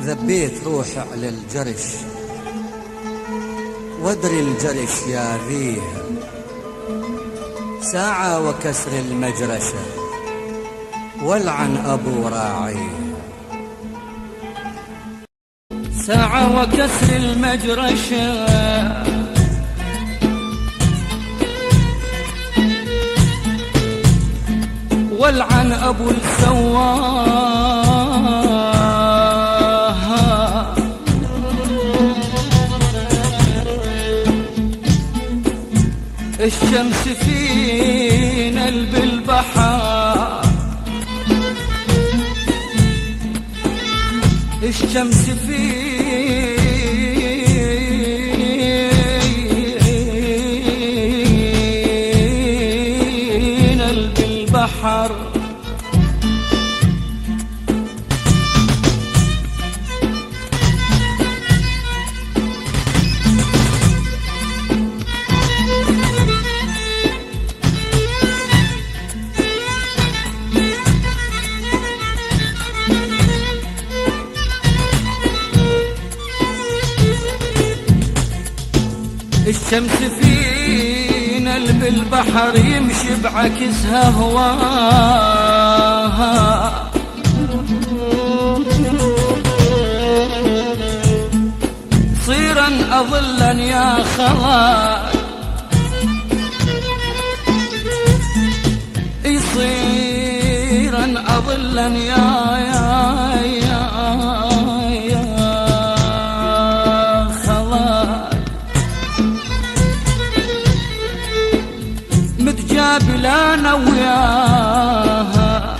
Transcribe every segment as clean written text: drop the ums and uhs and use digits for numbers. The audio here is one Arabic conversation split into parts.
ذبيت روحي على الجرش وادري الجرش يا ذيه ساعة وكسر المجرشة والعن أبو راعيه. ساعة وكسر المجرشة والعن أبو السواها. الشمس في نلب البحر، الشمس في نلب البحر. الشمس في نلب البحر يمشي بعكسها هواها. صيرا أظلا يا خلاك، يصيرا أظلا يا متجابلا انا وياها.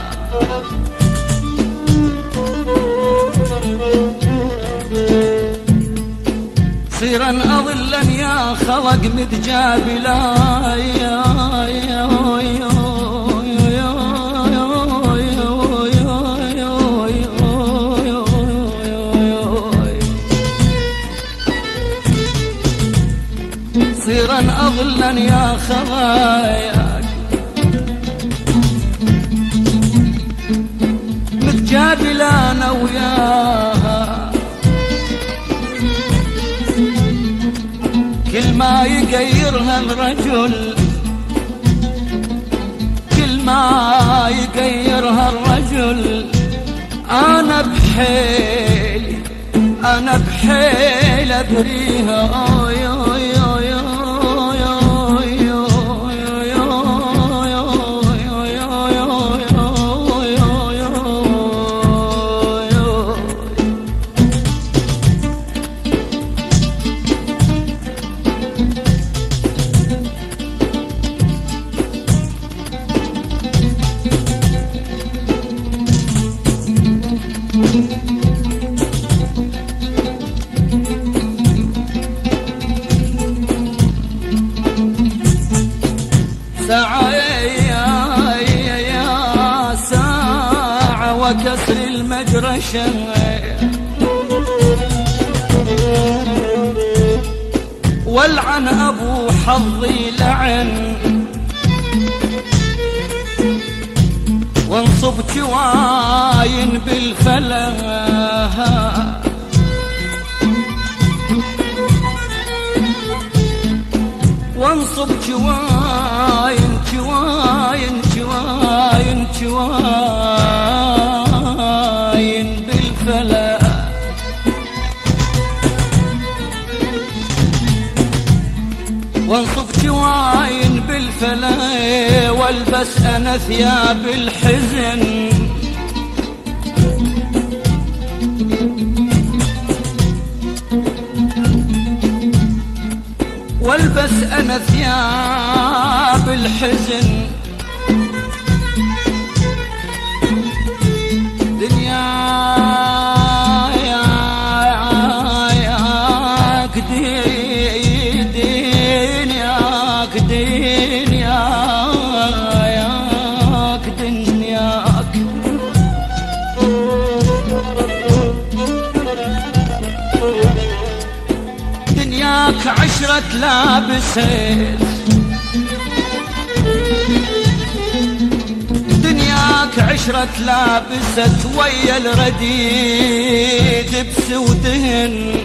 صيرا اظلا يا خلق متجابلا صيرا أظلا يا خواياك متجابلا أنا وياها. كل ما يغيرها الرجل، كل ما يغيرها الرجل أنا بحيلي، أنا بحيل أبريها. ساعة يا ساعة وكسر المجرشة والعن أبو حظي لعن وانصب جواين بالفلاها. وانصب جواين جواين جواين جواين بالفلا. وانصب جواين بالفلا والبس انا ثياب الحزن. والبس انا ثياب الحزن. دنياك دنياك دنياك دنياك دنياك عشرة لابسين. دنياك دنياك عشرة لابست ويا الرديد بسودهن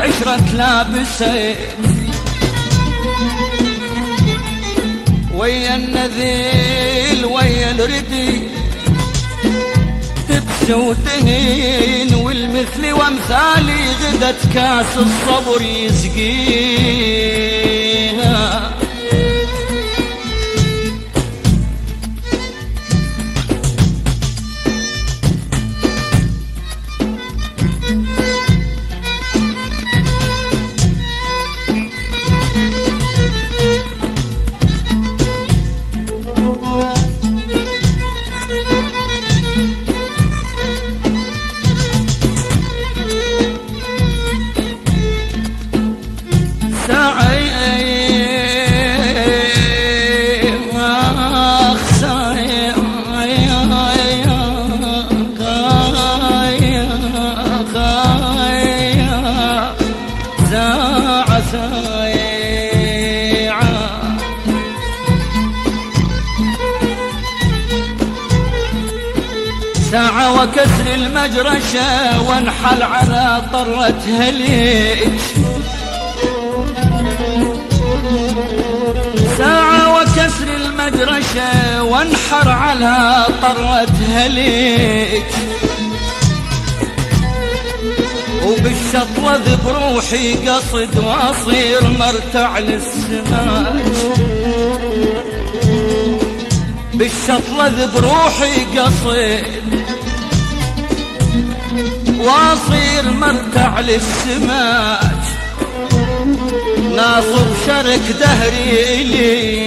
عشرة لابسة ويا النذيل ويا الردي تبسودهن والمثل وامثالي غدت كاس الصبر يسقيها ساعة وكسر المجرشة وانحل على طرة هليج ساعة وكسر المجرشة وانحر على طرة هليج وبالشطوة بروحي قصد واصير مرتع للسماج بالشطلة بروحي قصد واصير مرتع للسماج ناصب شرك دهري إلي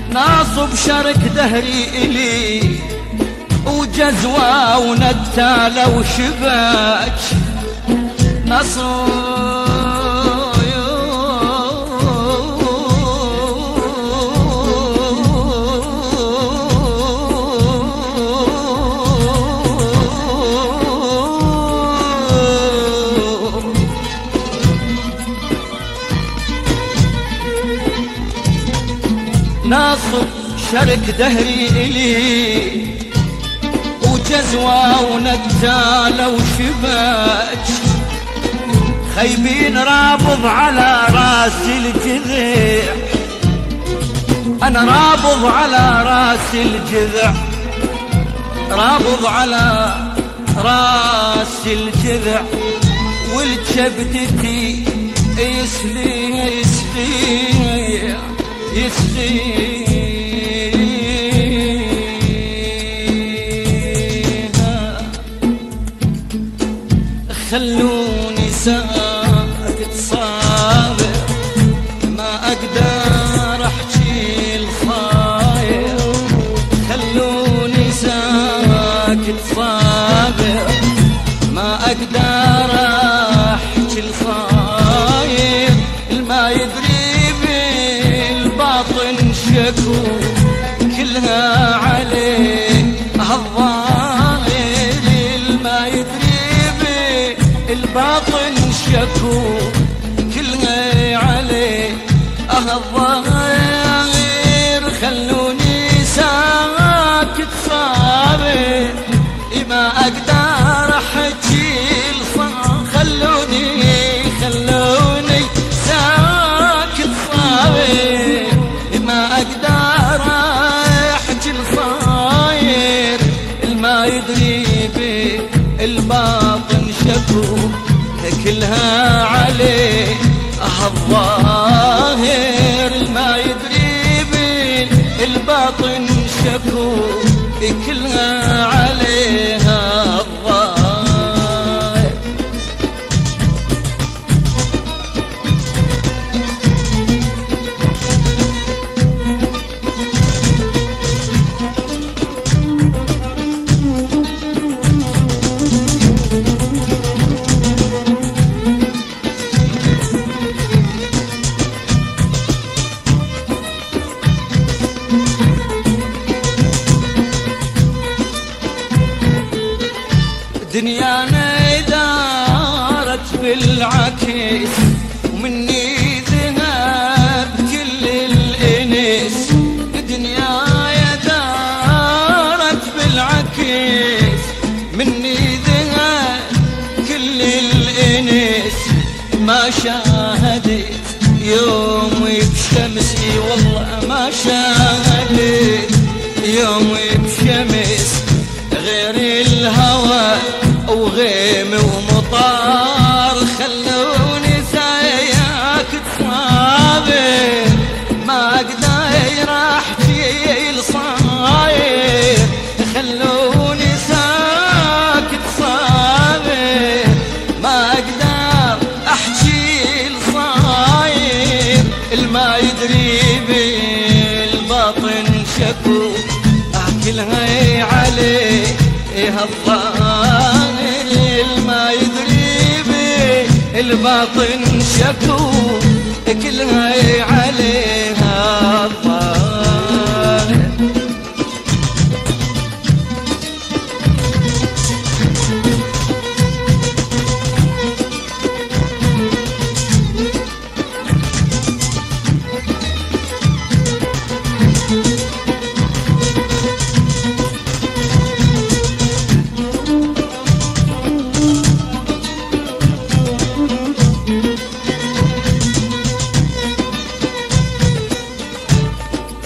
ناصب شرك دهري إلي وجزوة ونتالة وشباك نصب ناصب شرك دهري إلي وجزوة ونتالة وشباك خيبين رابض على راس الجذع أنا رابض على راس الجذع رابض على راس الجذع والجبدتي يسلي يسلي يسقيها خلوني ساكت صابر ما اقدر احكي الخاير خلوني ساكت صابر ما اقدر احكي الخاير الما يدري شكو كلها عليه الظاهر الما يدري بالباطن شكو كلها عليه الظاهر خلوني ساكت صابر ما اقدر احكي خلوني ساكت صابر ما اقدر احكي الصاير الما يدري بالباطن شكو كلها عليه الظاهر الما يدري بالباطن شكو كلها عليها الظاهر دنيانا دارت بالعكس ومني ذهب كل الانس. دنياي دارت بالعكس مني ذهب كل الانس. ما شاهدت يومي بشمسي والله ما شاهدت يومي بشمس غير الهوى وغيم ومطار. خلوني زيك تصابر ما اقدر احكي الصاير. خلوني زيك تصابر ما اقدر احكي الصاير. الما يدري بالباطن شكو احكلها عليه الظاهر. الما يدري بالباطن شكو كلها عليها الظاهر.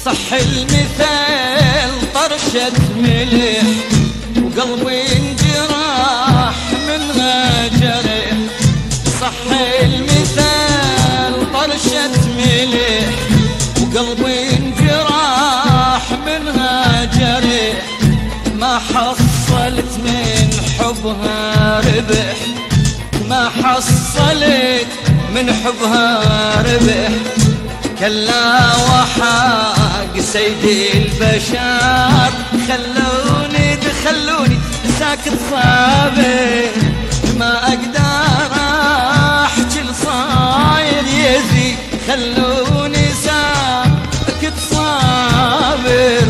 صح المثال طرشة ملح وقلبي انجراح منها جرح. صح المثال طرشة ملح وقلبي انجراح منها جرح. ما حصلت من حبها ربح ما حصلت من حبها ربح. كلا وحق سيدي البشر خلوني ساكت صابر ما اقدر احكي الصاير يزي. خلوني ساكت صابر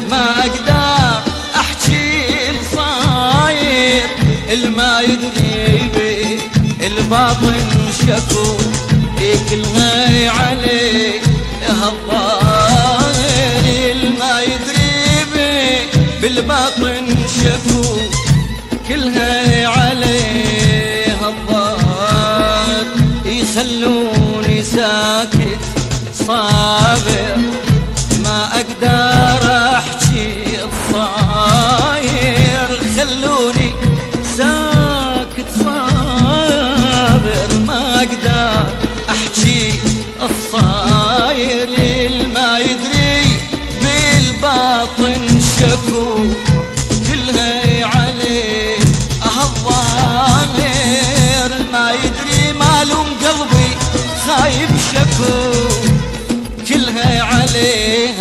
ما اقدر احكي الصاير. الما يدري الباطن شكو كلها عليه الظاهر. الما يدري بالباطن شكو كلها عليه الظاهر. يخلوني ساكت صابر ما اقدر احكي الصاير. خلوني ساكت صابر ما اقدر احكي الصاير. الما يدري بالباطن شكو كلها عليه الظاهر. ما يدري مالوم قلبي خايب شكو كلها عليه